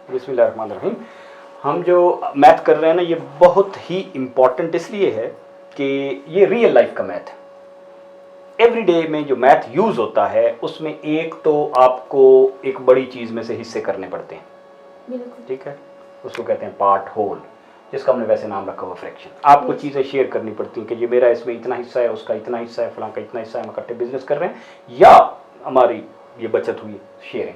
बिस्मिल्लाहिर्रहमानिर्रहीम। हम जो मैथ कर रहे हैं ना, ये बहुत ही इम्पॉर्टेंट इसलिए है कि ये रियल लाइफ का मैथ है। एवरीडे में जो मैथ यूज़ होता है उसमें एक तो आपको एक बड़ी चीज़ में से हिस्से करने पड़ते हैं, ठीक है, उसको कहते हैं पार्ट होल, जिसका हमने वैसे नाम रखा हुआ फ्रैक्शन। आपको चीज़ें शेयर करनी पड़ती हैं कि ये मेरा इसमें इतना हिस्सा है, उसका इतना हिस्सा है, फलां का इतना हिस्सा है, हम इकट्ठे बिजनेस कर रहे हैं या हमारी ये बचत हुई शेयरिंग।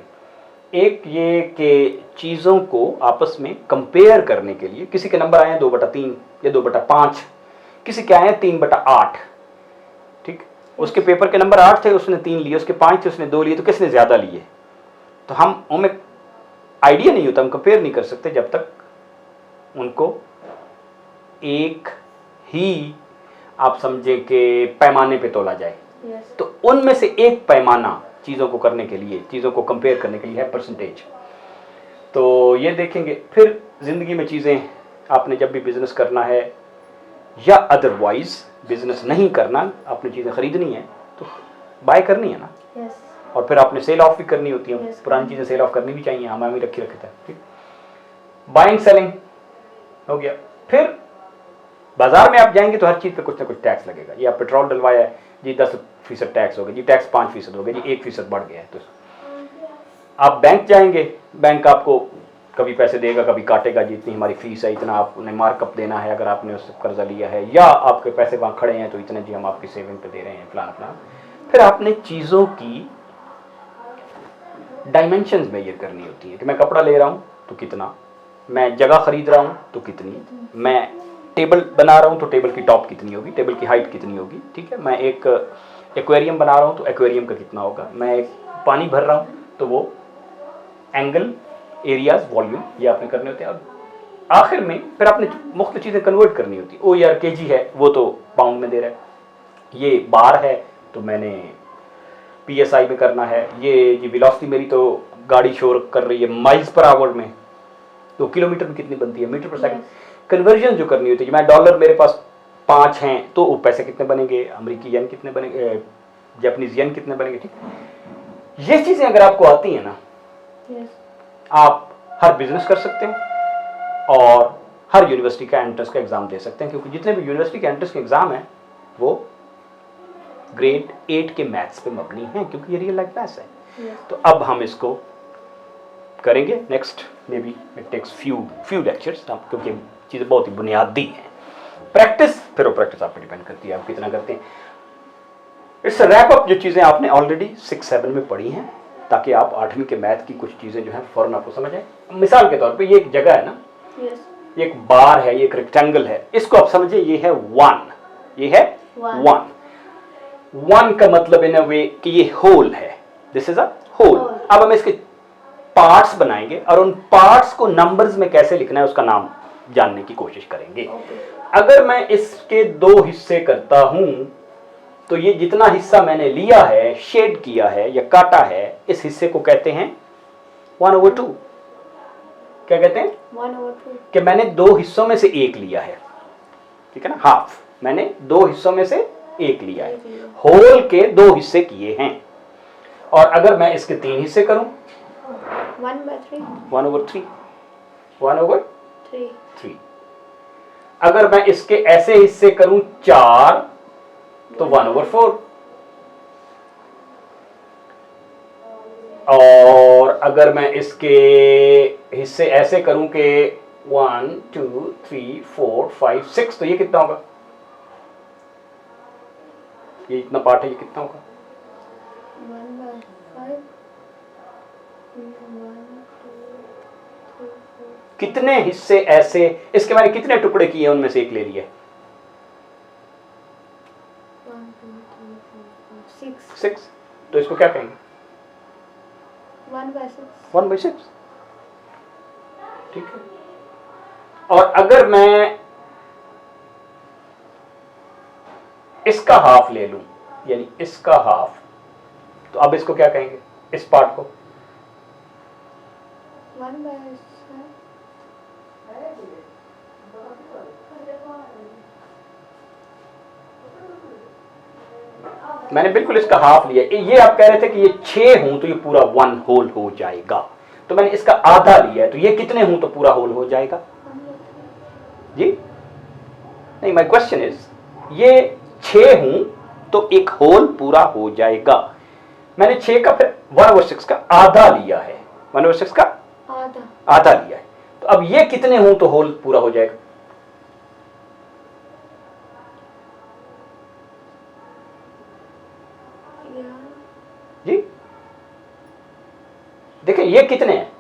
एक ये कि चीज़ों को आपस में कंपेयर करने के लिए, किसी के नंबर आए हैं 2/3 या 2/5, किसी के आए हैं 3/8, ठीक, उसके पेपर के नंबर 8 थे, उसने 3 लिए, उसके 5 थे, उसने 2 लिए, तो किसने ज़्यादा लिए? तो हमें आइडिया नहीं होता, हम कंपेयर नहीं कर सकते जब तक उनको एक ही आप समझे कि पैमाने पे तोला जाए। तो उनमें से एक पैमाना चीज़ों को करने के लिए, चीज़ों को कंपेयर करने के लिए है परसेंटेज। तो ये देखेंगे। फिर ज़िंदगी में चीज़ें आपने जब भी बिज़नेस करना है या अदरवाइज बिज़नेस नहीं करना, आपने चीज़ें ख़रीदनी है तो बाय करनी है ना। और फिर आपने सेल ऑफ भी करनी होती है। पुरानी चीज़ें सेल ऑफ करनी भी चाहिए, हमें भी रखी रखता है, ठीक। बाइंग सेलिंग हो गया। फिर बाजार में आप जाएंगे तो हर चीज़ पे कुछ ना कुछ टैक्स लगेगा। ये आप पेट्रोल डलवाया है जी, 10% टैक्स हो गया जी, टैक्स 5% हो गया जी, 1% बढ़ गया है। तो आप बैंक जाएंगे, बैंक आपको कभी पैसे देगा, कभी काटेगा जी, इतनी हमारी फीस है, इतना आपने मार्कअप देना है अगर आपने उससे कर्जा लिया है, या आपके पैसे वहाँ खड़े हैं तो इतने जी हम आपकी सेविंग पे दे रहे हैं, फलाना फलाना। फिर आपने चीज़ों की डायमेंशंस मेजर करनी होती है कि मैं कपड़ा ले रहा हूँ तो कितना, मैं जगह खरीद रहा हूँ तो कितनी, मैं टेबल बना रहा हूँ तो टेबल की टॉप कितनी होगी, टेबल की हाइट कितनी होगी, ठीक है, मैं एक एक्वेरियम बना रहा हूँ तो एक्वेरियम का कितना होगा, मैं एक पानी भर रहा हूँ तो वो एंगल, एरियाज, वॉल्यूम, ये आपने करने होते हैं। और आखिर में फिर आपने मुख्तलिफ चीज़ें कन्वर्ट करनी होती है। ओ यार केजी है, वो तो पाउंड में दे रहा है, ये बार है तो मैंने PSI में करना है, ये वेलोसिटी मेरी तो गाड़ी शोर कर रही है माइल्स पर आवर में, तो किलोमीटर में कितनी बनती है, मीटर पर सेकंड। कन्वर्जन जो करनी होती है, मैं डॉलर मेरे पास 5 हैं तो वो पैसे कितने बनेंगे, अमेरिकी येन कितने बनेंगे, जापानीज येन कितने बनेंगे, ठीक। ये चीज़ें अगर आपको आती हैं ना, आप हर बिजनेस कर सकते हैं और हर यूनिवर्सिटी का एंट्रेंस का एग्ज़ाम दे सकते हैं, क्योंकि जितने भी यूनिवर्सिटी के एंट्रेंस के एग्ज़ाम हैं वो ग्रेड 8 के मैथ्स पे मबनी हैं, क्योंकि ये रियल लाइफ मैथ्स है। तो अब हम इसको करेंगे next, maybe it takes few lectures, क्योंकि चीज़ें बहुत ही बुनियादी हैं। प्रैक्टिस, फिर वो प्रैक्टिस आप पे डिपेंड करती है आप कितना करते हैं। इट्स रैप अप, जो चीज़ें आपने ऑलरेडी 6-7 में पढ़ी हैं, ताकि आप 8वीं के मैथ की कुछ चीज़ें जो हैं फ़ौरन आपको समझ आए। मिसाल के तौर पे ये एक जगह है ना, ये एक बार है, ये एक रेक्टेंगल है, इसको आप समझिए ये है 1, ये है 1 का मतलब इन अ वे कि ये होल है, दिस इज अ होल। अब हम इसके पार्ट्स बनाएंगे और उन पार्ट्स को नंबर्स में कैसे लिखना है उसका नाम जानने की कोशिश करेंगे। अगर मैं इसके 2 हिस्से करता हूं तो ये जितना हिस्सा मैंने लिया है, शेड किया है या काटा है, इस हिस्से को कहते हैं 1/2। क्या कहते हैं? 1/2। कि मैंने 2 हिस्सों में से 1 लिया है, ठीक है ना, हाफ, मैंने 2 हिस्सों में से 1 लिया है, होल के 2 हिस्से किए हैं। और अगर मैं इसके 3 हिस्से करूं 1/3 1/3। अगर मैं इसके ऐसे हिस्से करूं 4 तो 1/4। और अगर मैं इसके हिस्से ऐसे करूं कि 1 2 3 4 5 6, तो ये कितना होगा, ये इतना पार्ट है, ये कितना होगा 1/5। कितने हिस्से ऐसे, इसके मैंने कितने टुकड़े किए, उनमें से एक ले लिया 6, तो इसको क्या कहेंगे 1/6, ठीक है। और अगर मैं इसका हाफ ले लूं, यानी इसका हाफ, तो अब इसको क्या कहेंगे, इस पार्ट को 1/7। मैंने बिल्कुल इसका हाफ लिया। ये आप कह रहे थे कि ये 6 हूं तो ये पूरा 1 होल हो जाएगा, तो मैंने इसका आधा लिया है, तो ये कितने हूं तो पूरा होल हो जाएगा जी? नहीं, माय क्वेश्चन इज, ये 6 हूं तो एक होल पूरा हो जाएगा। मैंने 6 का फिर 1/6 का आधा लिया है, 1/6 का आधा लिया है, तो अब ये कितने हूं तो होल पूरा हो जाएगा? जी देखिए ये कितने हैं,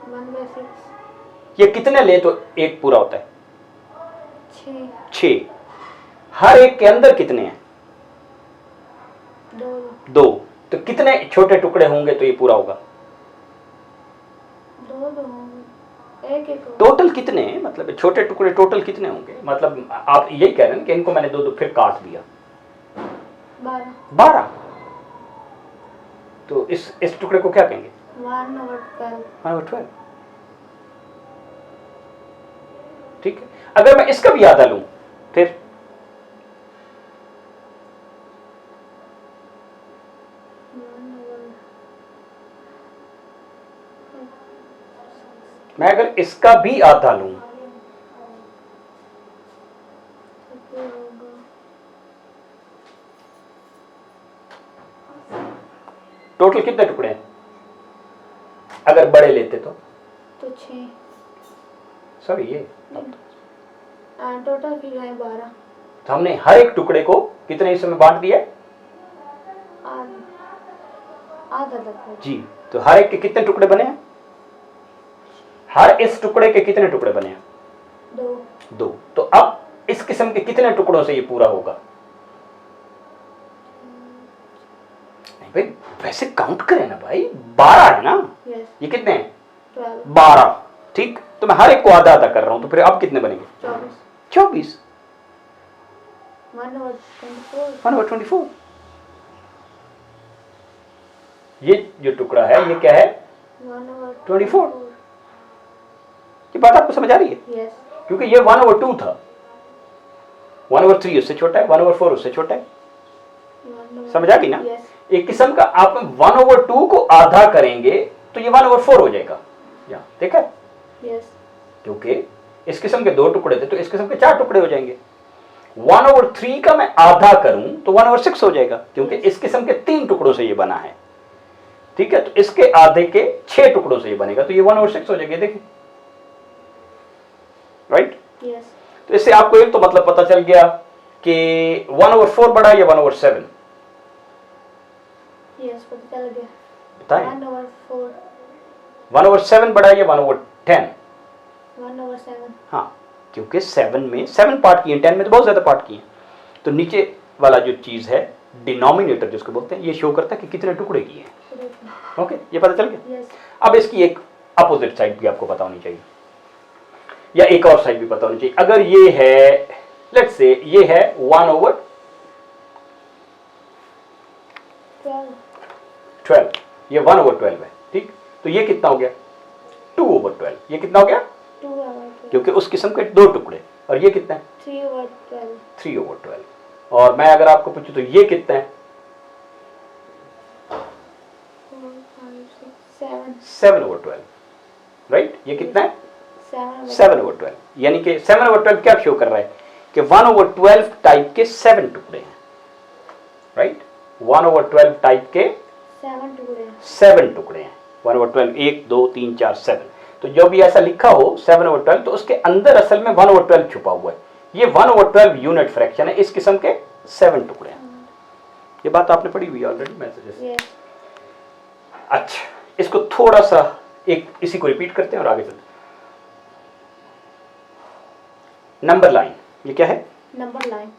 1/6। ये कितने ले तो एक पूरा होता है? 6। हर एक के अंदर कितने हैं? 2। तो कितने छोटे टुकड़े होंगे तो ये पूरा होगा? 2 होंगे, एक टोटल कितने हैं, मतलब छोटे टुकड़े टोटल कितने होंगे? मतलब आप यही कह रहे हैं कि इनको मैंने 2 फिर काट दिया, 12। तो इस टुकड़े को क्या कहेंगे? 1/12। ठीक है, अगर मैं इसका भी आधा लूं फिर मैं अगर इसका भी आधा लूं टोटल कितने टुकड़े हैं? अगर बड़े लेते तो 6। सॉरी ये टोटल फिर है 12। तो हमने हर एक टुकड़े को कितने हिस्सों में बांट दिया है? आधा तक जी। तो हर एक के कितने टुकड़े बने हैं? हर इस टुकड़े के कितने टुकड़े बने हैं? 2। तो अब इस किस्म के कितने टुकड़ों से ये पूरा होगा? नहीं भाई, वैसे काउंट करें ना भाई, 12 है ना? ये कितने हैं? 12। ठीक, तो मैं हर एक को आधा आधा कर रहा हूं, तो फिर अब कितने बनेंगे? 24। 1/24। ये जो टुकड़ा है ये क्या है? 1/24। ये बात आपको समझ आ रही है? क्योंकि ये 1/2 था, 1/3 उससे छोटा है, 1/4 उससे छोटा है। समझ आ गई ना? एक किस्म का आप 1/2 को आधा करेंगे तो ये 1/4 हो जाएगा। यहाँ देखा? क्योंकि इस किस्म के 2 टुकड़े थे तो इस किस्म के 4 टुकड़े हो जाएंगे। 1/3 का मैं आधा करूं तो 1/6 हो जाएगा, क्योंकि इस किस्म के 3 टुकड़ों से ये बना है। ठीक है, तो इसके आधे के 6 टुकड़ों से ये बनेगा, तो ये 1/6 हो जाएगा। देखिए, राइट? तो इससे आपको एक तो मतलब पता चल गया कि 1/4 बड़ा या 1/7? पता चल गया। बताएं, 1/7 बड़ा या 1/10? 1/7। हाँ, क्योंकि 7 में 7 पार्ट किए, 10 में तो बहुत ज्यादा पार्ट किए। तो नीचे वाला जो चीज है डिनोमिनेटर जिसको बोलते हैं, ये शो करता है कि कितने टुकड़े किए हैं। ओके, ये पता चल गया। अब इसकी एक अपोजिट साइड भी आपको पता होनी चाहिए, या एक और साइड भी पता होनी चाहिए। अगर ये है, लेट्स से ये है 1/12, ये 1/12 है। ठीक, तो ये कितना हो गया? 2/12। ये कितना हो गया? 2/12, क्योंकि उस किस्म के 2 टुकड़े। और ये कितना है? 3/12। 3/12। और मैं अगर आपको पूछूं तो ये कितना है? 7/12। राइट, ये कितना है? 7/12। यानी कि 7/12 क्या शो कर रहा है कि 1/12 टाइप के 7 टुकड़े हैं। राइट, 1/12 टाइप के 7 टुकड़े हैं। 1/12, 1 2 3 4 7। तो जो भी ऐसा लिखा हो 7/12, तो उसके अंदर असल में 1/12 छुपा हुआ है। ये 1/12 यूनिट फ्रैक्शन है, इस किस्म के 7 टुकड़े हैं। ये बात आपने पढ़ी हुई है ऑलरेडी मैसेजेस। अच्छा, इसको थोड़ा सा एक इसी को रिपीट करते हैं और आगे चलते हैं। नंबर लाइन, ये क्या है? Number line.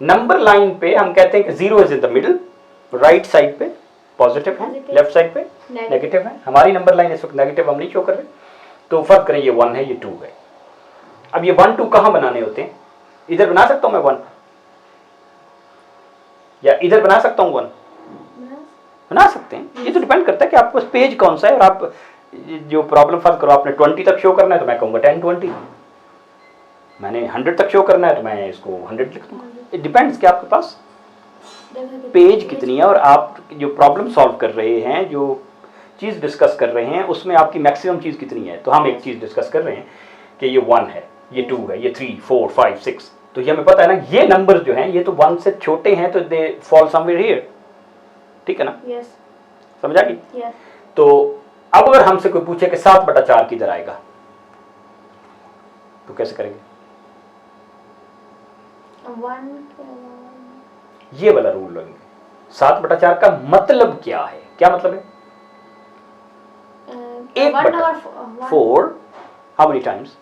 नंबर लाइन पे हम कहते हैं कि 0 is in the middle, right side पे पॉजिटिव है, लेफ्ट साइड पे नेगेटिव है। हमारी नंबर लाइन इस वक्त नेगेटिव हम नहीं शो कर रहे, तो फर्क करें, ये 1 है, ये 2 है। अब ये 1 2 कहां बनाने होते हैं? इधर बना सकता हूं मैं 1, या इधर बना सकता हूं 1? बना सकते हैं। ये तो डिपेंड करता है कि आपके पास पेज कौन सा है, और आप जो प्रॉब्लम फर्ज करो आपने 20 तक शो करना है तो मैं कहूँगा 10 20, मैंने 100 तक शो करना है तो मैं इसको 100 लिख दूंगा। इट डिपेंड्स कि आपके पास पेज कितनी है और आप जो प्रॉब्लम सॉल्व कर रहे हैं, जो चीज़ डिस्कस कर रहे हैं उसमें आपकी मैक्सिमम चीज़ कितनी है। तो हम एक चीज़ डिस्कस कर रहे हैं कि ये 1 है, ये 2 है, ये 3 4 5 6, तो ये हमें पता है ना ये नंबर जो हैं ये तो 1 से छोटे हैं, तो दे फॉल समवेयर हियर, ठीक है ना, यस समझ आ गई। यस तो अब अगर हमसे कोई पूछे कि 7/4 किधर आएगा तो कैसे करेंगे। 1 ये वाला रूल लेंगे। 7/4 का मतलब क्या है, क्या मतलब है। 1/4 हाउ मेनी टाइम्स,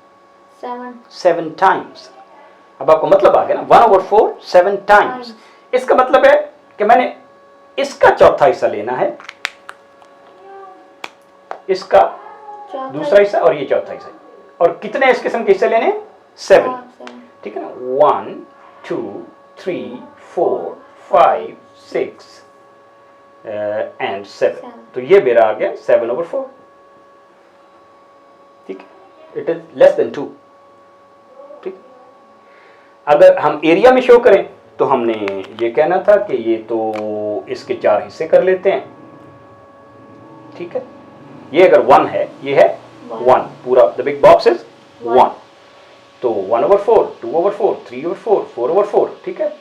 7 टाइम्स। अब आपको मतलब आ गया ना, 1/4 7 टाइम्स। इसका मतलब है कि मैंने इसका चौथा हिस्सा लेना है, इसका दूसरा हिस्सा और ये चौथा हिस्सा, और कितने इस किस्म के हिस्से लेने, 7, ठीक है ना। 1 2 3 4 5 6 एंड 7, तो ये मेरा आ गया 7/4, ठीक है। इट इज लेस देन 2, ठीक। अगर हम एरिया में शो करें तो हमने ये कहना था कि ये तो इसके 4 हिस्से कर लेते हैं, ठीक है। ये अगर 1 है, ये है 1 पूरा, द बिग बॉक्स इज 1, तो 1/4 2/4 3/4 4/4, ठीक है,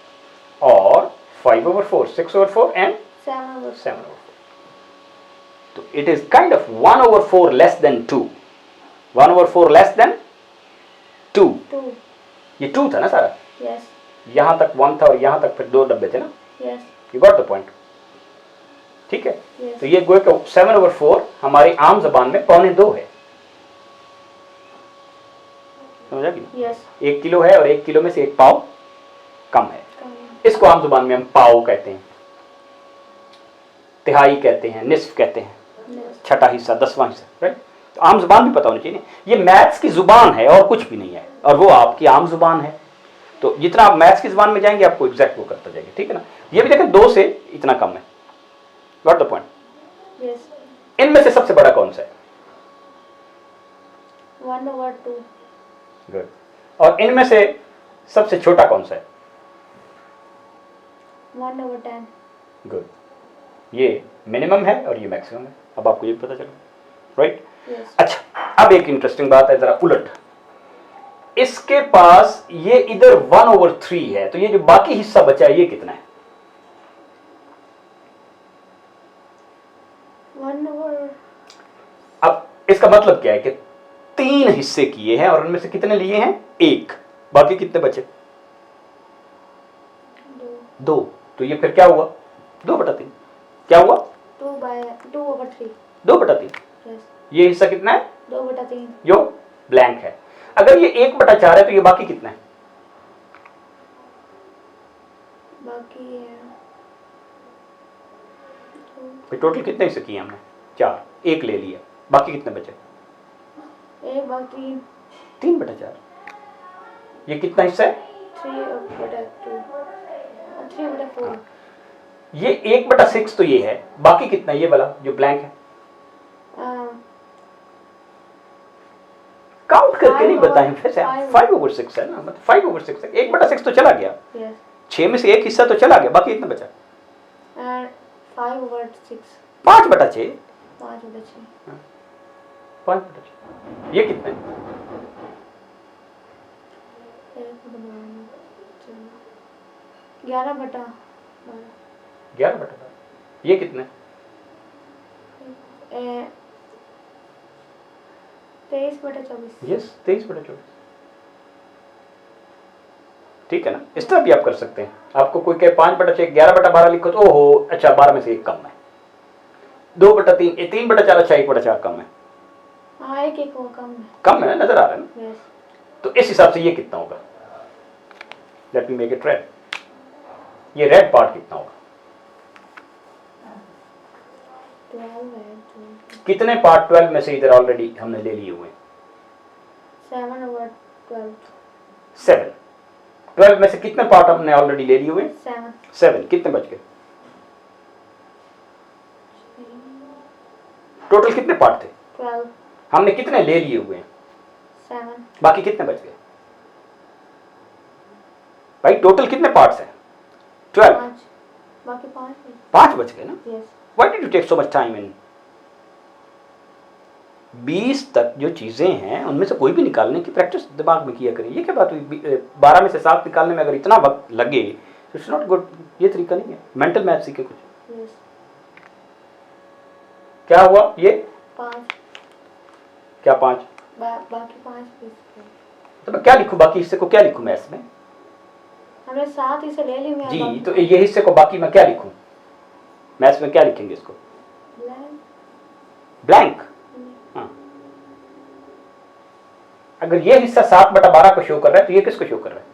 और 5/4 6/4 एंड 7/4। तो it is kind of 1/4 less than 2, 1/4 less than 2। ये 2 था ना सारा, यस यहां तक 1 था और यहां तक फिर 2 डब्बे थे ना, yes you got the point, ठीक है। Yes. तो ये गोए का 7/4 हमारी आम जबान में 1/4 है, समझा कि यस 1 किलो है और 1 किलो में से 1 पाव कम है, इसको आम जुबान में हम पाव कहते हैं, तिहाई कहते हैं, निस्फ कहते हैं, छठा हिस्सा, 10वां हिस्सा, राइट। तो आम जुबान भी पता होनी चाहिए। ये मैथ्स की जुबान है और कुछ भी नहीं है, और वो आपकी आम जुबान है। तो जितना आप मैथ्स की जुबान में जाएंगे आपको एग्जैक्ट वो करता जाएगा, ठीक है ना। ये भी देखें 2 से इतना कम है, गॉट द पॉइंट। यस इनमें से सबसे बड़ा कौन सा है, 1/2 गुड। और इनमें से सबसे छोटा कौन सा है, 1/10 गुड। ये मिनिमम है और ये मैक्सिमम है, अब आपको ये भी पता चला, राइट। यस अच्छा, अब एक इंटरेस्टिंग बात है, जरा उलट, इसके पास ये इधर 1/3 है, तो ये जो बाकी हिस्सा बचा है ये कितना है, 1/2 अब इसका मतलब क्या है कि 3 हिस्से किए हैं और उनमें से कितने लिए हैं, 1, बाकी कितने बचे, 2। तो ये फिर क्या हुआ, 2/3, क्या हुआ, 2/3 2/3। यस ये हिस्सा कितना है, 2/3 जो ब्लैंक है। अगर ये 1/4 है तो ये बाकी कितना है, बाकी है टोटल कितने हिस्से किए हमने, 4, 1 ले लिया, बाकी कितने बचे, 1/3 3/4। ये कितना हिस्सा है, 3/2 3/4 ये 1/6 तो ये है, बाकी कितना है, ये वाला जो ब्लैंक है, काउंट करके नहीं बताएं फिर से, 5/6 है ना, मतलब 5/6 है, 1/6 तो चला गया, यस 6 में से 1 हिस्सा तो चला गया, बाकी कितना बचा, एंड 5/6 5/6, 5/6 5/6। ये कितना है, 11/12 11/12। ये कितना है, 23/24 यस 23/24, ठीक है ना। इस तरह भी आप कर सकते हैं, आपको कोई कहे 5/6 11/12 लिखो तो ओहो अच्छा 12 में से 1 कम है, 2/3 3/4 अच्छा 1/4 कम है, हाँ एक वो कम है, नजर आ रहा है ना। यस तो इस हिसाब से ये कितना होगा, let me make it red, ये रेड पार्ट कितना होगा, 12 है कितने पार्ट 12 में से इधर ऑलरेडी हमने ले लिए हुए, 7/12 7, 12 में से कितने पार्ट हमने ऑलरेडी ले लिए हुए, 7, कितने बच गए, टोटल कितने पार्ट थे, 12 हमने कितने ले लिए हुए हैं, 7 बाकी कितने बच गए, भाई टोटल कितने पार्ट्स हैं, 12, 5 बाकी 5 है 5 बच गए ना। Yes Why did you take so much time in 20 तक जो चीज़ें हैं उनमें से कोई भी निकालने की प्रैक्टिस दिमाग में किया करिए। ये क्या बात हुई 12 में से 7 निकालने में अगर इतना वक्त लगे तो इट्स नॉट गुड। ये तरीका नहीं है। मेंटल मैथ सीखे कुछ। यस। क्या हुआ ये 5 क्या 5 बाकी 5 पीस थे। तो मैं क्या लिखूं बाकी हिस्से को क्या लिखूं मैं इसमें हमने 7 इसे ले ली मैं जी। तो ये हिस्से को बाकी मैं क्या लिखूं मैथ्स में क्या लिखेंगे इसको ब्लैंक। हाँ अगर ये हिस्सा 7/12 को शो कर रहा है तो ये किसको शो कर रहा है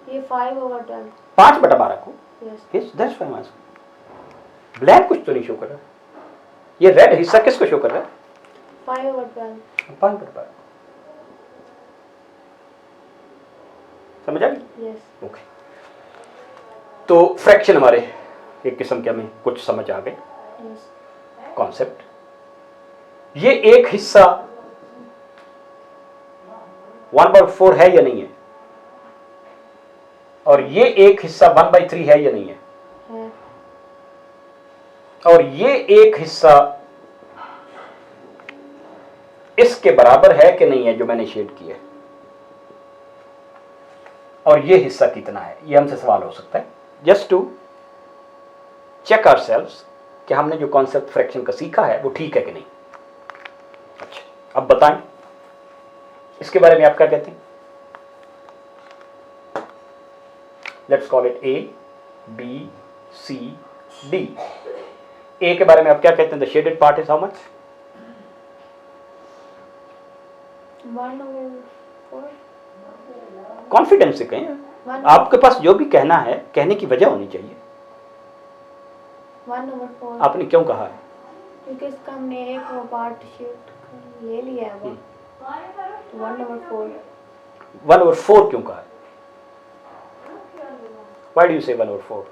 ये 5/12 5/12 को। Yes that's fine answer. Blank कुछ तो नहीं शो कर रहा है। ये रेड हिस्सा किसको शो कर रहा है 5/12 5/12। समझ आ गई। यस। ओके तो फ्रैक्शन हमारे एक किस्म के हमें कुछ समझ आ गए यस। कॉन्सेप्ट। ये एक हिस्सा 1/4 है या नहीं है और ये एक हिस्सा 1/3 है या नहीं है और ये एक हिस्सा इसके बराबर है कि नहीं है जो मैंने शेड किया है और ये हिस्सा कितना है ये हमसे सवाल हो सकता है जस्ट टू चेक आवरसेल्व्स कि हमने जो कॉन्सेप्ट फ्रैक्शन का सीखा है वो ठीक है कि नहीं। अच्छा अब बताएं इसके बारे में आप क्या कहते हैं। Let's call it A B C D। A के बारे में आप क्या कहते हैं the shaded part is how much 1/4 confidence से कहें। आपके पास जो भी कहना है कहने की वजह होनी चाहिए। 1/4 आपने क्यों कहा है क्योंकि इसका हमने एक वो पार्ट शीट ले लिया है वो 1/4 1/4 क्यों कहा है व्हाई डू यू से 1/4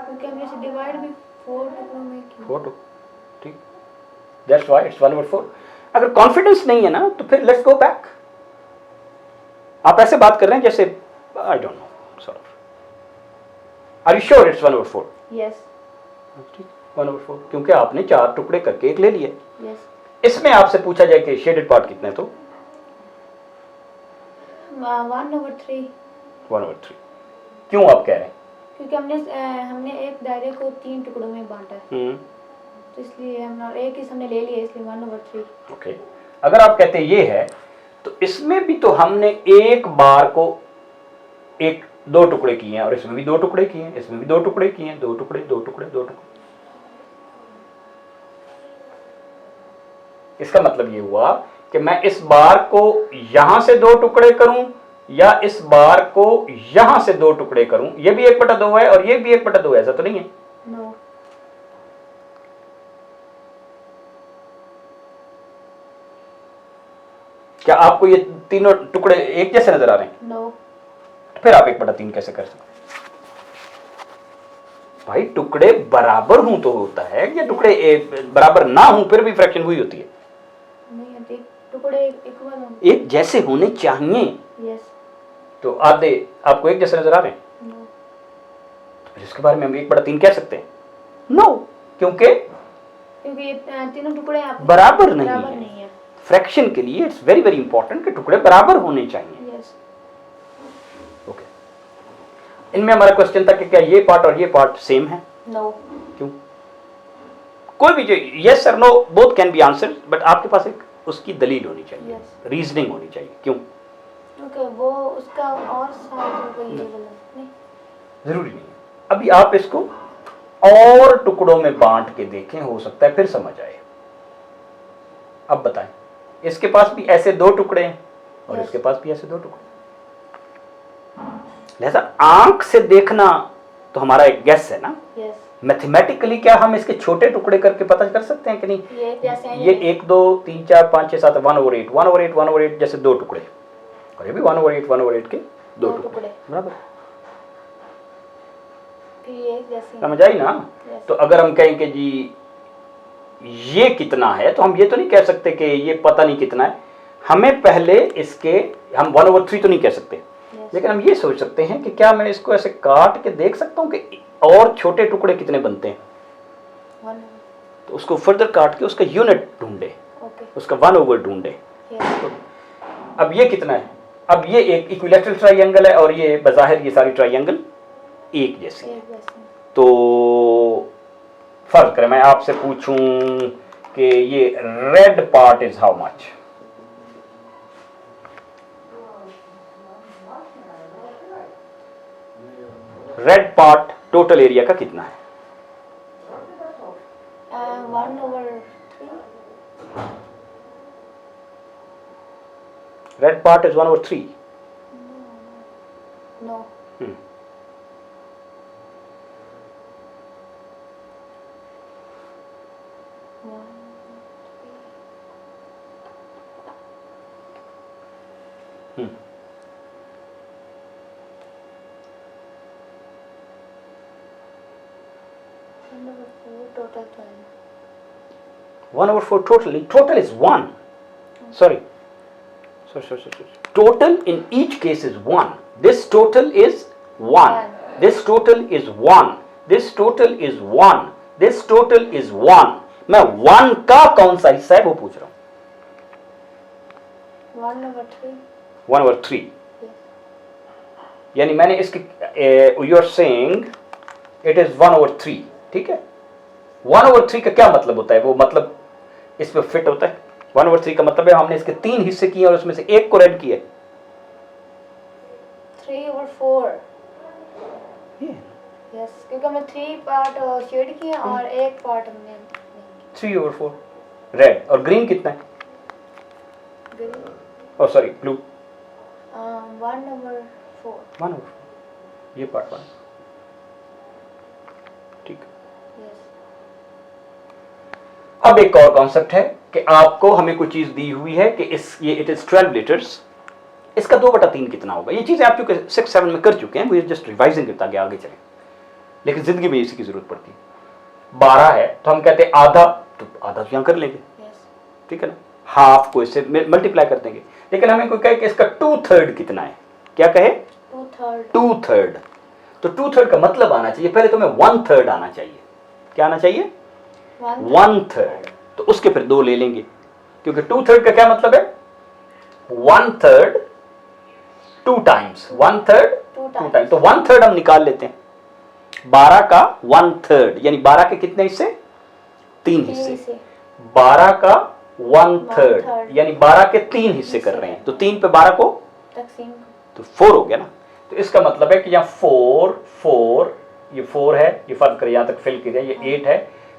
क्योंकि हमने इसे डिवाइड भी 4 टुकड़ों में किया। 4 ठीक दैट्स व्हाई इट्स 1/4। अगर कॉन्फिडेंस नहीं है ना तो फिर लेट्स गो बैक। आप ऐसे बात कर रहे हैं जैसे I don't know sort of are you sure it's 1/4 yes. ठीक 1/4 क्योंकि आपने 4 टुकड़े करके एक ले लिए। यस। इसमें आपसे पूछा जाए कि शेडेड पार्ट कितने तो 1/3 1/3 क्यों आप कह रहे हैं क्योंकि हमने एक दायरे को 3 टुकड़ों में बांटा है तो इसलिए हम एक ही हमने ले लिया इसलिए 1/3। ओके अगर आप कहते हैं ये है तो इसमें भी तो हमने एक बार को 2 टुकड़े किए हैं और इसमें भी 2 टुकड़े किए हैं इसमें भी 2 टुकड़े किए हैं 2 टुकड़े 2 टुकड़े 2 टुकड़े। इसका मतलब ये हुआ कि मैं इस बार को यहां से 2 टुकड़े करूं या इस बार को यहां से 2 टुकड़े करूं ये भी 1/2 है और ये भी 1/2 है ऐसा तो नहीं है। नो क्या आपको ये तीनों टुकड़े एक जैसे नजर आ रहे हैं नो फिर आप 1/3 कैसे कर सकते भाई टुकड़े बराबर हूं तो होता है या टुकड़े बराबर ना हूं फिर भी फ्रैक्शन हुई होती है नहीं होती टुकड़े इक्वल होंगे एक जैसे होने चाहिए। यस। तो आधे आपको एक जैसे नजर आ रहे हैं नो तो फिर इसके बारे में हम 1/3 कह सकते हैं नो क्योंकि ये तीनों टुकड़े आप बराबर नहीं बराबर है। नहीं है। फ्रैक्शन के लिए इट्स वेरी वेरी इंपॉर्टेंट कि टुकड़े बराबर होने चाहिए। यस। ओके इनमें हमारा क्वेश्चन था कि क्या ये पार्ट और ये पार्ट सेम है नो क्यों कोई भी जो यस और no both can be answer but आपके पास एक उसकी दलील होनी चाहिए Yes. रीजनिंग होनी चाहिए क्यों ओके वो उसका और साइड हो गई ये वाला नहीं जरूरी नहीं है। अभी आप इसको और टुकड़ों में बांट के देखें हो सकता है फिर समझ आए। अब बताएं इसके पास भी ऐसे 2 टुकड़े हैं और Yes. इसके पास भी ऐसे 2 टुकड़े लिहाजा आंख से देखना तो हमारा एक गेस है ना। यस मैथमेटिकली क्या हम इसके छोटे टुकड़े करके पता कर सकते हैं कि नहीं ये जैसे हैं ये 1 2 3 4 5 6 7 1/8 जैसे 2 टुकड़े और ये भी 1/8 के 2 टुकड़े बराबर फिर ये जैसे समझ आई ना। Yes. तो अगर हम कहें कि जी ये कितना है तो हम ये तो नहीं कह सकते कि ये पता नहीं कितना है। हमें पहले इसके हम 1/3 तो नहीं कह सकते Yes. लेकिन हम ये सोच सकते हैं कि क्या मैं इसको ऐसे काट के देख सकता हूँ कि और छोटे टुकड़े कितने बनते हैं 1 तो उसको फर्दर काट के उसका यूनिट ढूंढे। ओके उसका 1/, ढूंढे। Yes. अब ये कितना है? अब ये एक इक्विलैटरल ट्रायंगल है और ये बज़ाहिर ये सारी ट्रायंगल एक जैसी है। एक वैसे। तो फर्ज करें मैं आपसे पूछूं कि ये red part is how much? Red part total area का कितना है? 1/3. Red part is 1/3। No. One, three. 1/4 total 12. 1/4 total. Total is 1. Sorry. Total in each case is 1. This total is 1. This total is 1. This total is 1. This total is 1. मैं 1 का कौन सा हिस्सा है वो पूछ रहा हूं। 1/3. 1/3। Yes. यानी मैंने इसकी you are saying it is 1/3, ठीक है। 1/3 का क्या मतलब होता है? वो मतलब इस पे फिट होता है। 1/3 का मतलब है हमने इसके 3 हिस्से किए और उसमें से एक को रेड किया। 3/4. ये Yes, क्योंकि हमने 3 पार्ट शेड किए और एक पार्ट हमने 3/4 रेड। और ग्रीन कितना है? और सॉरी ब्लू 1/4. 1/4। ये पार्ट 1, ठीक है। Yes. अब एक और कॉन्सेप्ट है कि आपको हमें कोई चीज दी हुई है कि ये इट इज 12 लीटर्स, इसका 2/3 कितना होगा? ये चीजें आप चूंकि 6-7 में कर चुके हैं, वो जस्ट रिवाइजिंग करता आगे आगे चलें, लेकिन जिंदगी में इसी की जरूरत पड़ती है। 12 है तो हम कहते हैं आधा, तो आधा तो यहां कर लेंगे, Yes. ठीक है ना। हाफ को इससे मल्टीप्लाई कर देंगे। लेकिन हमें कोई कहे कि इसका 2/3 कितना है, क्या कहे? 2/3. 2/3। तो 2/3 का मतलब आना चाहिए, पहले तो हमें 1/3 आना चाहिए। क्या आना चाहिए? 1/3। तो उसके फिर 2 ले लेंगे, क्योंकि 2/3 का क्या मतलब है? 1/3 2 टाइम्स, 1/3 2 टाइम्स। तो 1/3 हम निकाल लेते हैं। 12 का 1/3 यानी 12 के कितने हिस्से? 3 हिस्से। 12 का 1/3 यानी 12 के 3 हिस्से कर रहे हैं, तो 3 पे 12 को तकसीम. तो 4 हो गया ना। तो इसका मतलब है कि यहाँ 4 ये 4 है, ये फर्क करें यहाँ तक फिल किया, ये 8 है,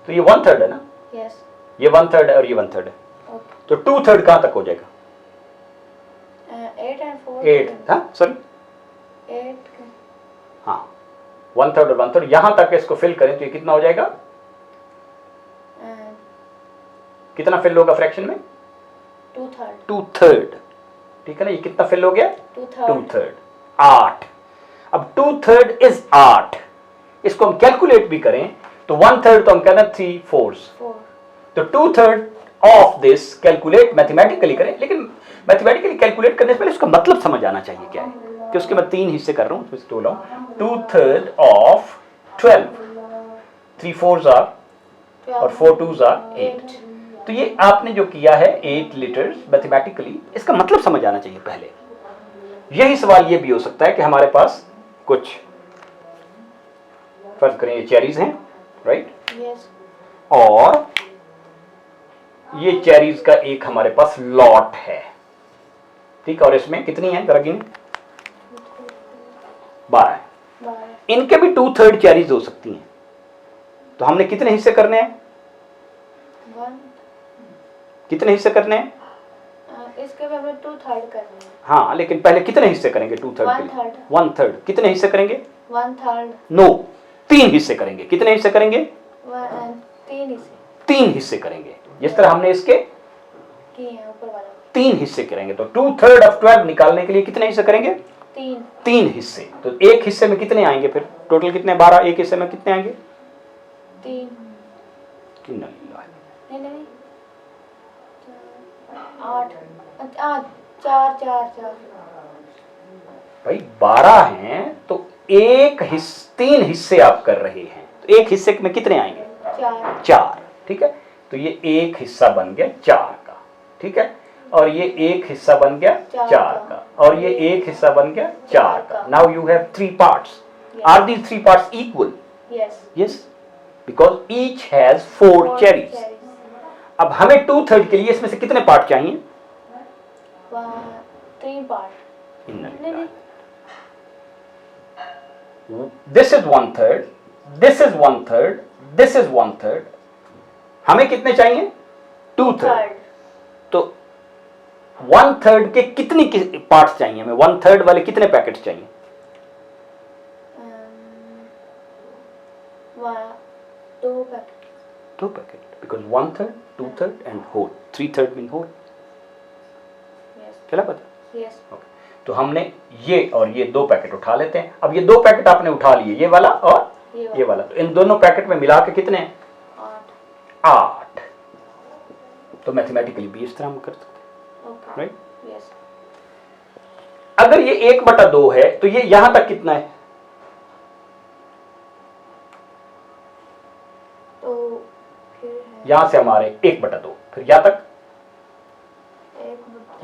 तो ये 1/3 है ना। Yes. ये 1/3 है और ये 1/3 है, Okay. तो 2/3 कहां तक हो जाएगा? 8 and 4. 8, हाँ सॉरी 8. हाँ 1/3 और 1/3 यहां तक इसको फिल करें तो ये कितना हो जाएगा? कितना फिल होगा फ्रैक्शन में? 2/3. 2/3, ठीक है ना। ये कितना फिल हो गया? 2/3. 2/3 8। अब 2/3 इज 8, इसको हम कैलकुलेट भी करें तो 1/3 तो हम कहते हैं 3/4, 4. तो 2/3 ऑफ दिस कैलकुलेट मैथमेटिकली करें, लेकिन मैथमेटिकली कैलकुलेट करने से पहले उसका मतलब समझ आना चाहिए क्या है, कि उसके मैं 3 हिस्से कर रहा हूं, उसमें से 2 लाऊं। 2/3 ऑफ 12, 3/4 और 4/2 8। तो ये आपने जो किया है 8 लीटर्स मैथमेटिकली, इसका मतलब समझ आना चाहिए पहले। यही सवाल ये भी हो सकता है कि हमारे पास कुछ फर्ज करें ये चेरीज हैं, राइट, Yes. और ये चेरीज का एक हमारे पास लॉट है, ठीक है, और इसमें कितनी है जरा गिन? 12 है। 12. इनके भी 2/3 चेरीज हो सकती हैं, तो हमने कितने हिस्से करने हैं? 1. कितने हिस्से करने हैं? इसके भी हमें 2/3 करने हैं. हाँ, लेकिन पहले कितने हिस्से करेंगे 2/3 के लिए? 1/3. 1/3 कितने हिस्से करेंगे? 1/3. नो, 3 हिस्से करेंगे। कितने हिस्से करेंगे? 3 हिस्से 3 हिस्से करेंगे, जिस तरह हमने इसके किए हैं ऊपर वाला. 3 हिस्से करेंगे। तो 2/3 ऑफ 12 निकालने के लिए कितने हिस्से करेंगे? 3. 3 हिस्से। तो एक हिस्से में कितने आएंगे फिर? टोटल कितने? 12। एक हिस्से में कितने आएंगे? 3. नहीं 8. 4. भाई 12 हैं तो 3 हिस्से आप कर रहे हैं, तो एक हिस्से में कितने आएंगे? 4. 4, ठीक है। तो ये एक हिस्सा बन गया 4 का, ठीक है, और ये एक हिस्सा बन गया 4 का, और ये एक हिस्सा बन गया 4 का. Now you have 3 parts. Are these 3 parts equal? Yes, because each has 4 cherries. अब हमें 2/3 के लिए इसमें से कितने पार्ट चाहिए? 3 part. This is 1/3, this is 1/3, this is 1/3. हमें कितने चाहिए? 2/3. तो 1/3 के कितनी पार्ट्स चाहिए हमें? 1/3 वाले कितने पैकेट्स चाहिए? 2 packet. 2 packet, because 1/3, 2/3 and whole. 3/3 mean whole. चला पता? यस. तो हमने ये और ये 2 पैकेट उठा लेते हैं. अब ये 2 पैकेट आपने उठा लिए, ये वाला और ये वाला. तो इन दोनों पैकेट में मिला के कितने? 8. तो मैथमेटिकली भी इस तरह हम कर सकते हैं, राइट? यस. अगर ये 1/2 है तो ये यहां तक कितना है? तो फिर यहां से हमारे 1/2, फिर यहां तक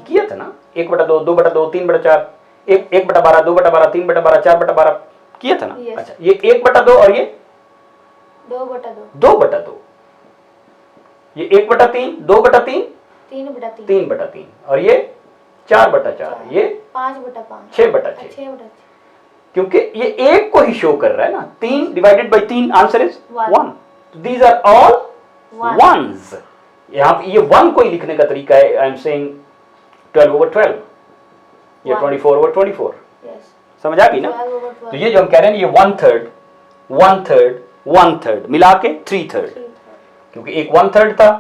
किया था ना. 1/2, 2/2, 3/4, 1/12, 2/12, 3/12, 4/12 किया था ना. Yes. अच्छा, ये 1/2 और ये 2/2. 2/2. ये 1/3, 2/3, 3/3. 3/3, और ये 4/4, ये 5/5. 6/6. 6/6. क्योंकि ये एक को ही शो कर रहा है ना. 3 divided by 3, answer is 1. These are all ones. यहाँ पे ये 1 को ही लिखने का तरीका है. आई एम सेइंग 12/12 या 24/24. यस. समझ आ गई ना. 12/12. तो ये जो हम कह रहे हैं ये 1/3, 1/3, 1/3 मिला के 3/3. क्योंकि एक 1/3 था,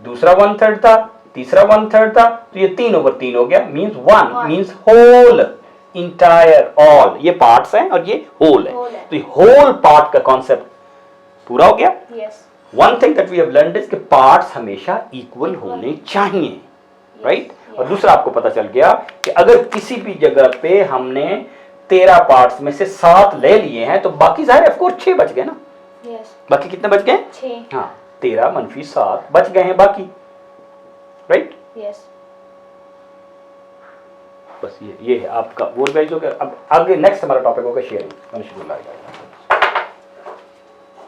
दूसरा 1/3 था, तीसरा 1/3 था, तो ये 3/3 हो गया. Means 1 means whole, entire, all. ये पार्ट्स हैं और ये होल है. तो ये होल पार्ट का कॉन्सेप्ट पूरा हो गया. Yes. One thing that we have learned is कि पार्ट्स हमेशा इक्वल होने चाहिए, राइट? और दूसरा आपको पता चल गया कि अगर किसी भी जगह पे हमने 13 पार्ट्स में से 7 ले लिए हैं तो बाकी जाहिर ऑफ कोर्स 6 बच गए ना. यस. बाकी कितने बच गए? 6. हाँ, 13 - 7 बच गए हैं बाकी, राइट? यस. बस ये है आपका वो रिवाइज हो गया. अब आगे नेक्स्ट हमारा टॉपिक होगा शेयरिंग.